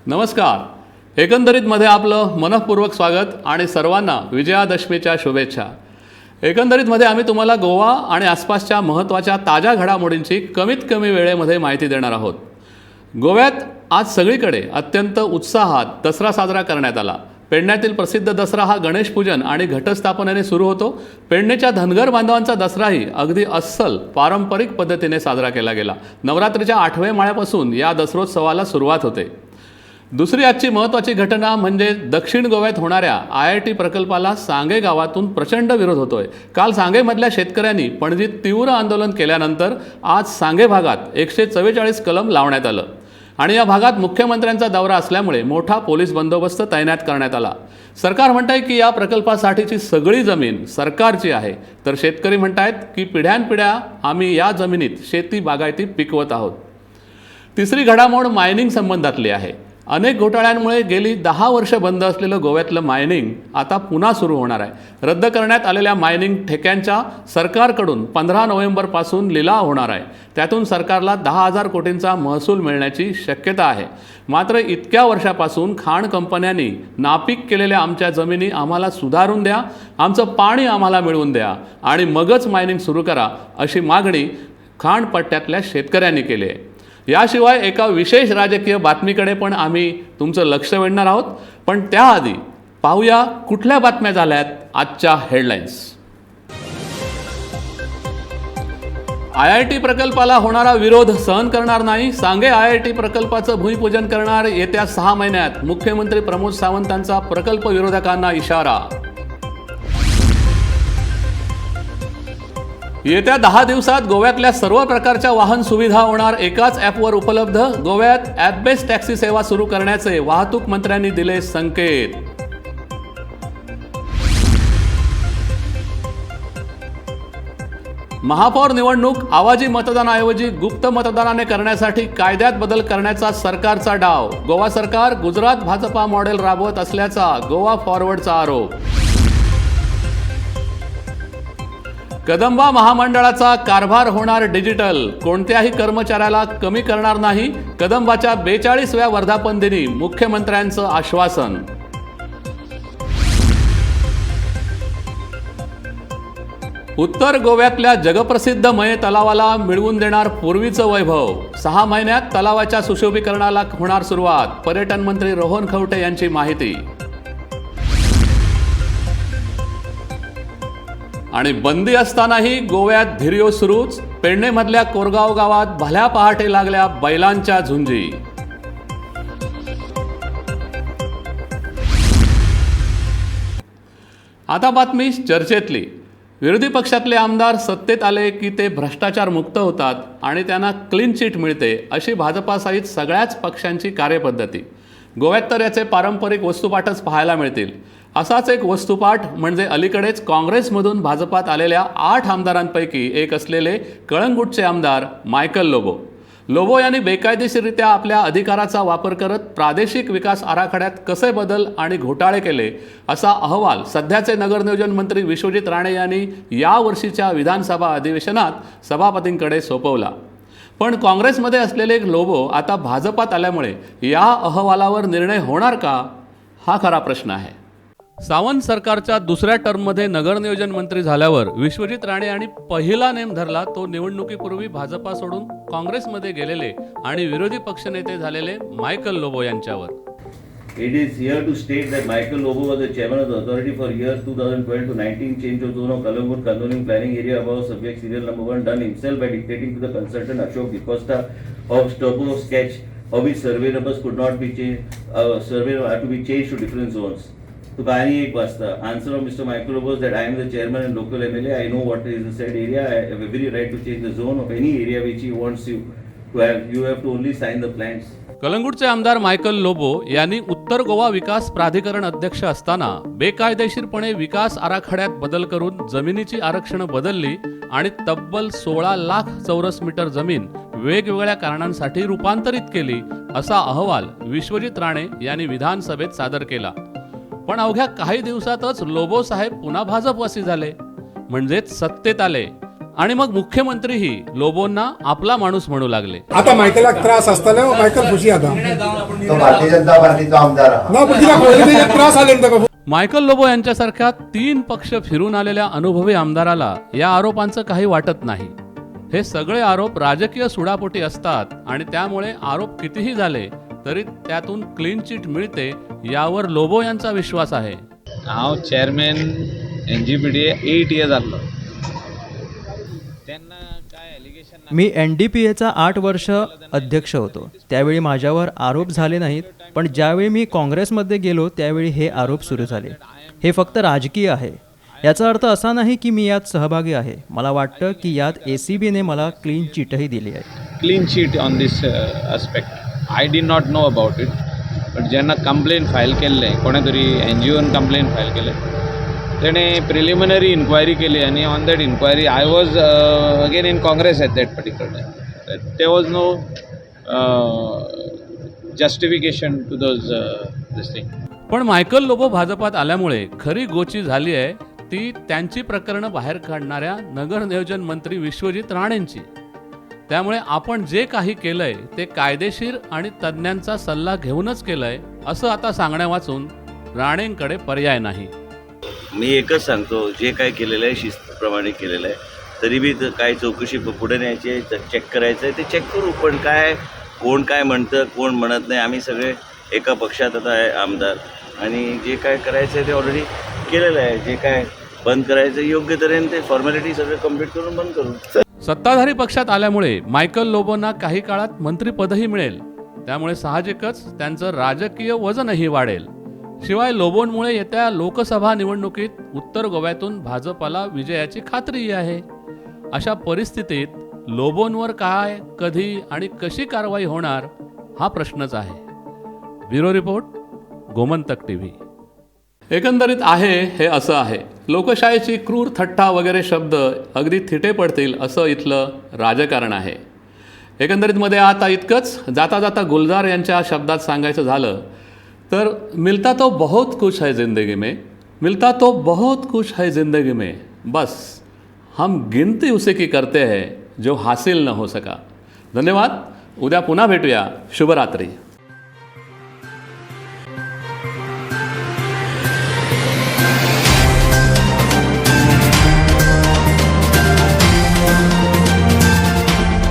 नमस्कार. एकंदरीतमध्ये आपलं मनःपूर्वक स्वागत आणि सर्वांना विजयादशमीच्या शुभेच्छा. एकंदरीतमध्ये आम्ही तुम्हाला गोवा आणि आसपासच्या महत्त्वाच्या ताज्या घडामोडींची कमीत कमी वेळेमध्ये माहिती देणार आहोत. गोव्यात आज सगळीकडे अत्यंत उत्साहात दसरा साजरा करण्यात आला. पेडण्यातील प्रसिद्ध दसरा हा गणेश पूजन आणि घटस्थापनेने सुरू होतो. पेडणेच्या धनगर बांधवांचा दसराही अगदी अस्सल पारंपरिक पद्धतीने साजरा केला गेला. नवरात्रीच्या 8व्या माळ्यापासून या दसरोत्सवाला सुरुवात होते. दुसरी आजची महत्त्वाची घटना म्हणजे दक्षिण गोव्यात होणाऱ्या IIT प्रकल्पाला सांगे गावातून प्रचंड विरोध होतोय. काल सांगेमधल्या शेतकऱ्यांनी पणजीत तीव्र आंदोलन केल्यानंतर आज सांगे भागात 144 कलम लावण्यात आलं आणि या भागात मुख्यमंत्र्यांचा दौरा असल्यामुळे मोठा पोलीस बंदोबस्त तैनात करण्यात आला. सरकार म्हणतंय की या प्रकल्पासाठीची सगळी जमीन सरकारची आहे, तर शेतकरी म्हणतायत की पिढ्यानपिढ्या आम्ही या जमिनीत शेती बागायती पिकवत आहोत. तिसरी घडामोड मायनिंग संबंधातली आहे. अनेक घोटाळ्यांमुळे गेली 10 वर्ष बंद असलेलं गोव्यातलं मायनिंग आता पुन्हा सुरू होणार आहे. रद्द करण्यात आलेल्या मायनिंग ठेक्यांच्या सरकारकडून 15 नोव्हेंबरपासून लिलाव होणार आहे. त्यातून सरकारला 10,000 कोटींचा महसूल मिळण्याची शक्यता आहे. मात्र इतक्या वर्षापासून खाण कंपन्यांनी नापीक केलेल्या आमच्या जमिनी आम्हाला सुधारून द्या, आमचं पाणी आम्हाला मिळवून द्या आणि मगच मायनिंग सुरू करा, अशी मागणी खाणपट्ट्यातल्या शेतकऱ्यांनी केली आहे. याशिवाय एका विशेष राजकीय बातमीकडे पण आम्ही तुमचं लक्ष वेधणार आहोत. पण त्याआधी पाहूया कुठल्या बातम्या झाल्यात आजच्या हेडलाईन्स. IIT प्रकल्पाला होणारा विरोध सहन करणार नाही. सांगे IIT प्रकल्पाचं भूमिपूजन करणार येत्या 6 महिन्यात. मुख्यमंत्री प्रमोद सावंतांचा प्रकल्प विरोधकांना इशारा. येत्या 10 दिवसात गोव्यातल्या सर्व प्रकारच्या वाहन सुविधा होणार एकाच ॲपवर उपलब्ध. गोव्यात ॲप बेस्ड टॅक्सी सेवा सुरू करण्याचे वाहतूक मंत्र्यांनी दिले संकेत. महापौर निवडणूक आवाजी मतदानाऐवजी गुप्त मतदानाने करण्यासाठी कायद्यात बदल करण्याचा सरकारचा डाव. गोवा सरकार गुजरात भाजपा मॉडेल राबवत असल्याचा गोवा फॉरवर्डचा आरोप. कदंबा महामंडळाचा कारभार होणार डिजिटल. कोणत्याही कर्मचाऱ्याला कमी करणार नाही. कदंबाच्या 42व्या वर्धापन दिनी मुख्यमंत्र्यांचं आश्वासन. उत्तर गोव्यातल्या जगप्रसिद्ध मये तलावाला मिळवून देणार पूर्वीचं वैभव. 6 महिन्यात तलावाच्या सुशोभीकरणाला होणार सुरुवात. पर्यटन मंत्री रोहन खवटे यांची माहिती. आणि बंदी असतानाही गोव्यात धीर्यो सुरूच. पेडणेमधल्या कोरगाव गावात भल्या पहाटे लागल्या बैलांच्या झुंजी. आता बातमी चर्चेतली. विरोधी पक्षातले आमदार सत्तेत आले की ते भ्रष्टाचार मुक्त होतात आणि त्यांना क्लीन चिट मिळते, अशी भाजपासहित सगळ्याच पक्षांची कार्यपद्धती. गोव्यात तर याचे पारंपरिक वस्तुपाठच पाहायला मिळतील. असाच एक वस्तुपाठ म्हणजे अलीकडेच काँग्रेसमधून भाजपात आलेल्या 8 आमदारांपैकी एक असलेले कळंगूटचे आमदार मायकल लोबो. लोबो यांनी बेकायदेशीररित्या आपल्या अधिकाराचा वापर करत प्रादेशिक विकास आराखड्यात कसे बदल आणि घोटाळे केले, असा अहवाल सध्याचे नगरनियोजन मंत्री विश्वजित राणे यांनी यावर्षीच्या विधानसभा अधिवेशनात सभापतींकडे सोपवला. पण काँग्रेसमध्ये असलेले लोबो आता भाजपात आल्यामुळे या अहवालावर निर्णय होणार का, हा खरा प्रश्न आहे. सावंत सरकारच्या दुसऱ्या टर्ममध्ये नगरनियोजन मंत्री झाल्यावर विश्वजित राणे यांनी पहिला नेम धरला तो निवडणुकीपूर्वी भाजपा सोडून काँग्रेसमध्ये गेलेले आणि विरोधी पक्षनेते झालेले मायकल लोबो यांच्यावर. It is here to state that Michael Lobo was the chairman of the authority for years 2012 to 19, change of zone of Kalangut Kandoling planning area above subject serial number 1 done himself by dictating to the consultant Ashok Dicosta of Turbo sketch of which survey numbers could not be changed, survey had to be changed to different zones. तो कहानी एक वास्ता. Answer of Mr. Michael Lobo is that I am the chairman and local MLA. I know what is the said area. I have every right to change the zone of any area which he wants you to have. You have to only sign the plans. कलंगूटचे आमदार Michael Lobo यांनी उत्तर गोवा विकास प्राधिकरण अध्यक्ष असताना बेकायदेशीरपणे विकास आराखड्यात बदल करून जमिनीची आरक्षण बदलली आणि तब्बल 16 लाख चौरस मीटर जमीन वेगवेगळ्या कारणांसाठी रूपांतरित केली, असा अहवाल विश्वजित राणे यांनी विधानसभेत सादर केला. पण अवघ्या काही दिवसातच लोबो साहेब पुन्हा भाजपवासी झाले, म्हणजेच सत्तेत आले. आणि मग मुख्यमंत्रीही लोबोंना आपला माणूस म्हणू लागले. आता मायकलाक त्रास आसतलो, मायकल खुशी आता तो भारतीय जनता पार्टीचो आमदार आहा. ना पण तिला खंय त्रास आले ताका. मायकल लोबो यांच्यासारख्या 3 पक्ष फिरून आलेल्या अनुभवी आमदाराला या आरोपांचं काही वाटत नाही. हे सगळे आरोप राजकीय सुडापोटी असतात आणि त्यामुळे आरोप कितीही झाले तरी त्यातून क्लीन चिट मिळते यावर लोबो यांचा विश्वास आहे. हांव चेअरमॅन NGPDA 8 इयर्स जाल्लो. तेन्ना काय एलिगेशन मी NDPAचा 8 वर्ष अध्यक्ष होतो. त्यावेळी माझ्यावर आरोप झाले नाहीत, पण ज्यावेळी मी काँग्रेसमध्ये गेलो त्यावेळी हे आरोप सुरू झाले. हे फक्त राजकीय आहे. याचा अर्थ असा नाही की मी यात सहभागी आहे. मला वाटतं की यात ACBने मला क्लीन चिटही दिली आहे. Clean sheet on this aspect. I did not know about it. But जेन्ना कंप्लेन फायल केल्लें, कोणे तरी NGOन कंप्लेन फायल केलें, तेणें प्रिलिमिनरी इन्क्वायरी केली आणि on that inquiry I was again in Congress at that particular time. There was no justification to those this thing. पण Michael Lobo भाजपात आल्यामुळे खरी गोची झाली आहे ती त्यांची प्रकरणं बाहेर काढणाऱ्या नगर नियोजन मंत्री विश्वजित राणेंची. त्यामुळे आपण जे काही केलंय ते कायदेशीर आणि तज्ज्ञांचा सल्ला घेऊनच केलंय असं आता सांगण्या वाचून राणेंकडे पर्याय नाही. मी एकच सांगतो, जे काय केलेलं आहे शिस्तप्रमाणे केलेलं आहे. तरी बी काय चौकशी पुढे न्यायची आहे, चेक करायचं आहे, ते चेक करू. पण काय कोण काय म्हणतं कोण म्हणत नाही, आम्ही सगळे एका पक्षात आता आहे आमदार, आणि जे काय करायचं आहे ते ऑलरेडी केलेलं आहे. जे काय बंद करायचं योग्य तऱ्हेने ते फॉर्मॅलिटी सगळं कंप्लीट करून बंद करू. सत्ताधारी पक्षात आल्यामुळे मायकल लोबोंना काही काळात मंत्रिपदही मिळेल. त्यामुळे साहजिकच त्यांचं राजकीय वजनही वाढेल. शिवाय लोबोंमुळे येत्या लोकसभा निवडणुकीत उत्तर गोव्यातून भाजपाला विजयाची खात्रीही आहे. अशा परिस्थितीत लोबोंवर काय, कधी आणि कशी कारवाई होणार हा प्रश्नच आहे. Bureau report, Gomantak TV. एकंदरीत आहे हे असं आहे. लोकशाहीची क्रूर थट्टा वगैरे शब्द अगदी थिटे पडतील असं इथलं राजकारण आहे. एकंदरीतमध्ये आता इतकंच. जाता जाता गुलजार यांच्या शब्दात सांगायचं झालं तर मिलता तो बहुत कुछ है ज़िंदगी में, मिलता तो बहुत कुछ है ज़िंदगी में, बस हम गिनती उसी की करते हैं जो हासिल न हो सका. धन्यवाद. उद्या पुन्हा भेटूया. शुभरात्री.